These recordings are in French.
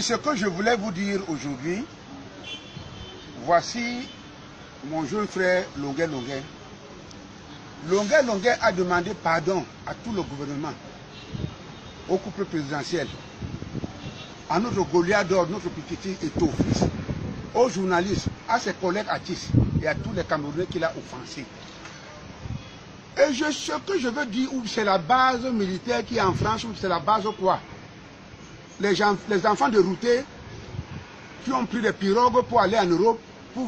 ce que je voulais vous dire aujourd'hui. Voici mon jeune frère Longuet Longuet. Longuet Longuet a demandé pardon à tout le gouvernement, au couple présidentiel, à notre Goliath d'or, notre petit et tout fils, aux journalistes, à ses collègues artistes et à tous les Camerounais qu'il a offensés. Et ce que je veux dire, c'est la base militaire qui est en France, ou c'est la base quoi? Les enfants de Routé qui ont pris des pirogues pour aller en Europe, pour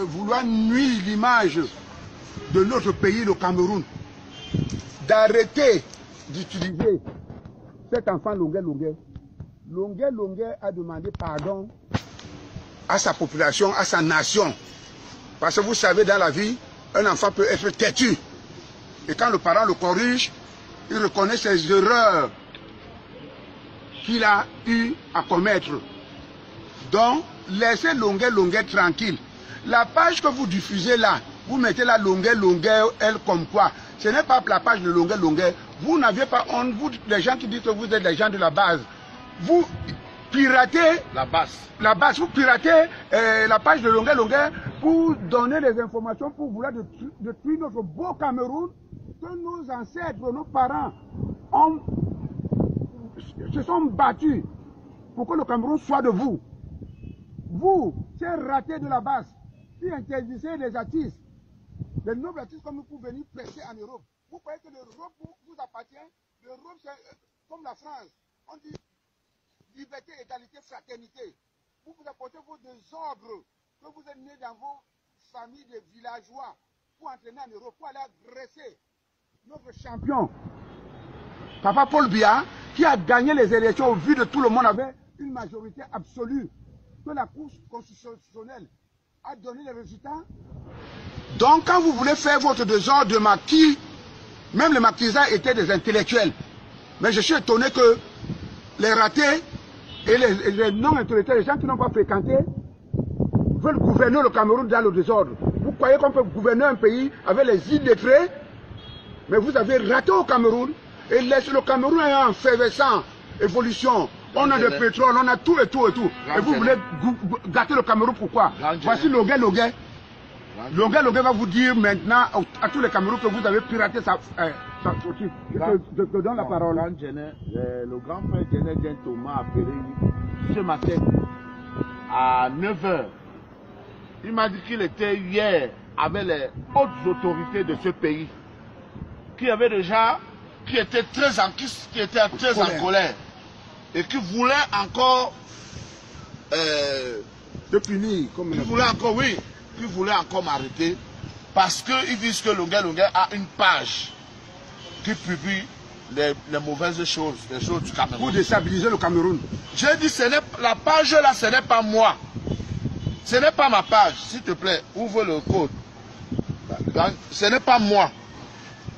vouloir nuire l'image de notre pays, le Cameroun, d'arrêter d'utiliser cet enfant Longuet Longuet. Longuet Longuet a demandé pardon à sa population, à sa nation. Parce que vous savez, dans la vie, un enfant peut être têtu. Et quand le parent le corrige, il reconnaît ses erreurs qu'il a eu à commettre. Donc, laissez Longuet Longuet tranquille. La page que vous diffusez là, vous mettez la Longuet Longuet, elle comme quoi. Ce n'est pas la page de Longuet Longuet. Vous n'aviez pas honte, vous, les gens qui disent que vous êtes des gens de la base. Vous piratez la base. Vous piratez la page de Longuet Longuet pour donner des informations, pour vouloir détruire notre beau Cameroun, que nos ancêtres, nos parents se sont battus pour que le Cameroun soit de vous. Vous, ces ratés de la base, qui interdisez les artistes, les nobles artistes comme nous pour venir prêcher en Europe. Vous croyez que l'Europe vous appartient? L'Europe, c'est comme la France. On dit liberté, égalité, fraternité. Vous vous apportez vos désordres, que vous êtes nés dans vos familles de villageois, pour entraîner en Europe, pour aller agresser notre champion, Papa Paul Biya, qui a gagné les élections au vu de tout le monde, avait une majorité absolue, que la Cour constitutionnelle a donné les résultats. Donc, quand vous voulez faire votre désordre de maquis, même les maquisards étaient des intellectuels. Mais je suis étonné que les ratés et les non-intellectuels, les gens qui n'ont pas fréquenté, veulent gouverner le Cameroun dans le désordre. Vous croyez qu'on peut gouverner un pays avec les illettrés? Mais vous avez raté au Cameroun. Et le Cameroun est en effervescence, évolution. On a du pétrole, on a tout et tout et tout. Et vous voulez gâter le Cameroun, pourquoi? Voici Longuet Longuet. Longuet Longuet va vous dire maintenant à tous les Camerounais que vous avez piraté sa sortie. Je te donne la parole. Le grand frère Djené Thomas a appelé ce matin à 9 h. Il m'a dit qu'il était hier avec les hautes autorités de ce pays, qui étaient très en colère et qui voulaient encore de punir, comme qui voulaient encore m'arrêter parce qu'ils disent que Longuet Longuet a une page qui publie les mauvaises choses, les choses du Cameroun. Pour déstabiliser le Cameroun. J'ai dit, la page là, ce n'est pas moi. Ce n'est pas ma page. S'il te plaît, ouvre le code. Ce n'est pas moi.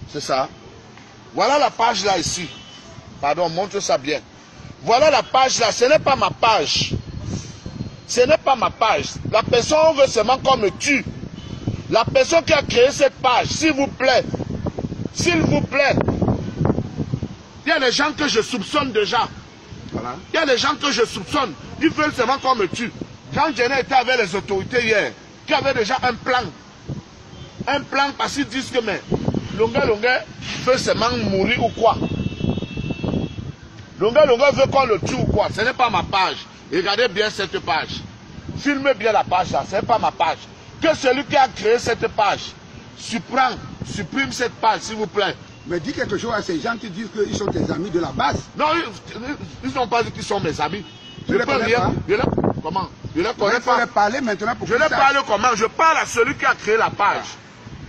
C'est ça. Voilà la page là ici. Pardon, montre ça bien. Voilà la page là. Ce n'est pas ma page. Ce n'est pas ma page. La personne veut seulement qu'on me tue. La personne qui a créé cette page, s'il vous plaît. S'il vous plaît. Il y a des gens que je soupçonne déjà. Voilà. Il y a des gens que je soupçonne. Ils veulent seulement qu'on me tue. Quand Djené était avec les autorités hier, qui avaient déjà un plan. Un plan parce qu'ils disent que mais Longuet Longuet veut seulement mourir ou quoi. Longuet Longuet veut qu'on le tue ou quoi. Ce n'est pas ma page. Regardez bien cette page. Filmez bien la page là. Ce n'est pas ma page. Que celui qui a créé cette page supprime cette page s'il vous plaît. Mais dis quelque chose à ces gens qui disent qu'ils sont tes amis de la base. Non, ils n'ont pas dit qu'ils sont mes amis. Je ne peux rien. Comment? Je ne connais pas. Il faut parler maintenant pour je ne parle comment? Je parle à celui qui a créé la page.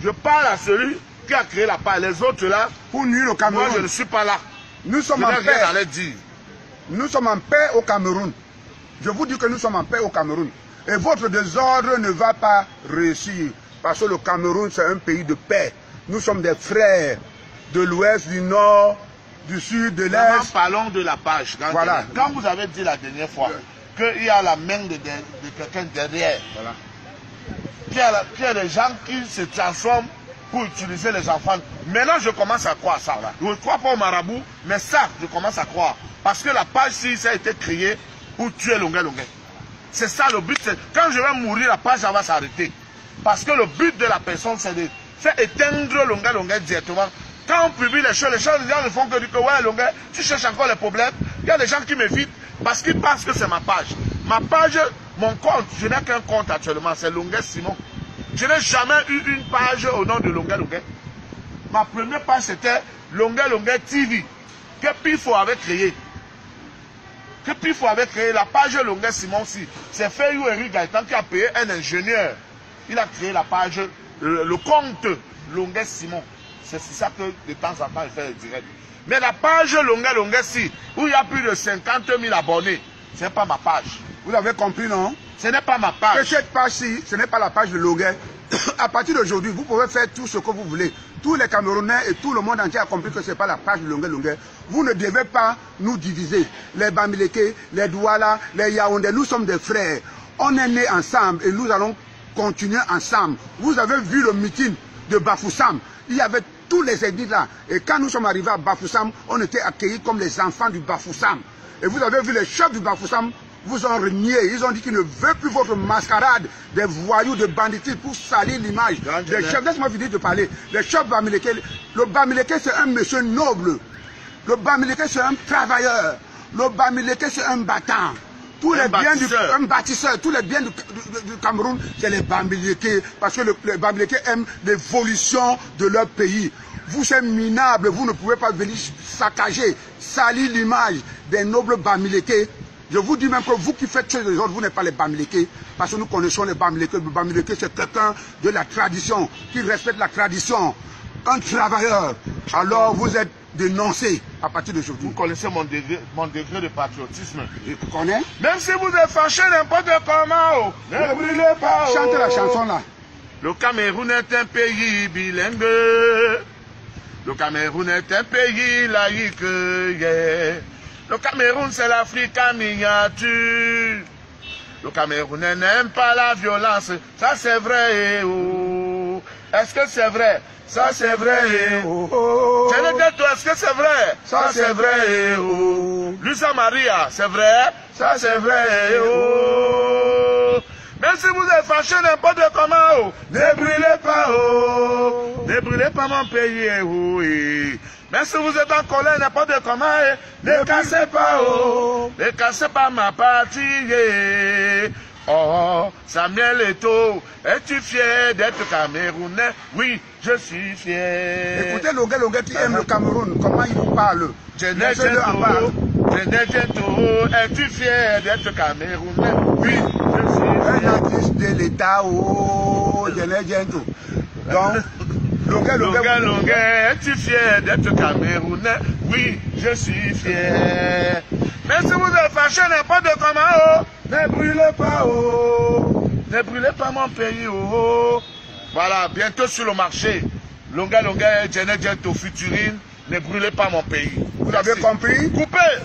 Je parle à celui qui a créé la page. Les autres là, pour nuire au Cameroun. Moi, je ne suis pas là. Nous sommes en paix. Nous sommes en paix au Cameroun. Je vous dis que nous sommes en paix au Cameroun. Et votre désordre ne va pas réussir. Parce que le Cameroun, c'est un pays de paix. Nous sommes des frères de l'ouest, du nord, du sud, de l'est. Parlons de la page. Voilà. Quand vous avez dit la dernière fois qu'il y a la main de quelqu'un derrière, voilà. Qu'il y a des gens qui se transforment pour utiliser les enfants. Maintenant, je commence à croire ça. Voilà. Je ne crois pas au marabout, mais ça, je commence à croire. Parce que la page, si ça a été créée pour tuer Longuet Longuet. C'est ça le but. Quand je vais mourir, la page va s'arrêter. Parce que le but de la personne, c'est de faire éteindre Longuet Longuet directement. Quand on publie les gens ne font que dire que ouais, Longuet, tu cherches encore les problèmes. Il y a des gens qui m'évitent parce qu'ils pensent que c'est ma page. Ma page, mon compte, je n'ai qu'un compte actuellement, c'est Longuet Simon. Je n'ai jamais eu une page au nom de Longuet Longuet. Ma première page, c'était Longuet Longuet TV, que Pifo avait créé. La page Longuet Simon aussi. C'est Fayou Eric Gaëtan qui a payé un ingénieur. Il a créé la page, le compte Longuet Simon. C'est ça que de temps en temps, il fait le direct. Mais la page Longuet Longuet si, où il y a plus de 50 000 abonnés, ce n'est pas ma page. Vous avez compris, non? Ce n'est pas ma page. Que cette page-ci, ce n'est pas la page de Longuet. À partir d'aujourd'hui, vous pouvez faire tout ce que vous voulez. Tous les Camerounais et tout le monde entier a compris que ce n'est pas la page de Longuet Longuet. Vous ne devez pas nous diviser. Les Bamileke, les Douala, les Yaoundé, nous sommes des frères. On est nés ensemble et nous allons continuer ensemble. Vous avez vu le meeting de Bafoussam. Il y avait tous les ethnies là. Et quand nous sommes arrivés à Bafoussam, on était accueillis comme les enfants du Bafoussam. Et vous avez vu les chefs du Bafoussam vous ont renié. Ils ont dit qu'ils ne veulent plus votre mascarade des voyous, de banditisme pour salir l'image des chefs. Laisse-moi finir de parler. Les chefs Bamileke, le Bamileke c'est un monsieur noble. Le Bamileke c'est un travailleur. Le Bamileke c'est un battant. Tous les biens un bâtisseur, tous les biens du Cameroun, c'est les Bamileke. Parce que les Bamileke aiment l'évolution de leur pays. Vous êtes minables, vous ne pouvez pas venir saccager, salir l'image des nobles Bamileke. Je vous dis même que vous qui faites chez les autres, vous n'êtes pas les Bamileke. Parce que nous connaissons les Bamileke. Le Bamileke, c'est quelqu'un de la tradition, qui respecte la tradition. Un travailleur. Alors vous êtes dénoncé à partir d'aujourd'hui. Vous connaissez mon degré de patriotisme. Je connais. Même si vous êtes fâché n'importe comment, ne brûlez pas. Chante la chanson là. Le Cameroun est un pays bilingue. Le Cameroun est un pays laïque. Yeah. Le Cameroun, c'est l'Afrique en miniature. Le Camerounais n'aime pas la violence. Ça, c'est vrai. Oh. Est-ce que c'est vrai? Ça, c'est vrai. Oh. Est-ce que c'est vrai? Ça, c'est vrai. Oh. Luisa Maria, c'est vrai? Ça, c'est vrai. Oh. Même si vous êtes fâché n'importe comment, oh. Ne brûlez pas. Oh. Ne brûlez pas mon pays. Oh. Même si vous êtes en colère n'importe comment, ne cassez pas, oh, ne cassez pas ma partie. Oh, Samuel Eto'o, es-tu fier d'être Camerounais? Oui, je suis fier. Écoutez Longuet Longuet qui aime le Cameroun, comment il vous parle? Jené Eto'o, es-tu fier d'être Camerounais? Oui, je suis fier. Un artiste de l'État, oh, Jené Eto'o. Donc, Longuet, es-tu fier d'être Camerounais? Oui, je suis fier. Mais si vous êtes fâché n'importe comment, oh, ne brûlez pas, oh, ne brûlez pas mon pays, oh. Voilà, bientôt sur le marché. Longuet, Jené Eto'o, Futurine, ne brûlez pas mon pays. Vous avez compris? Coupez!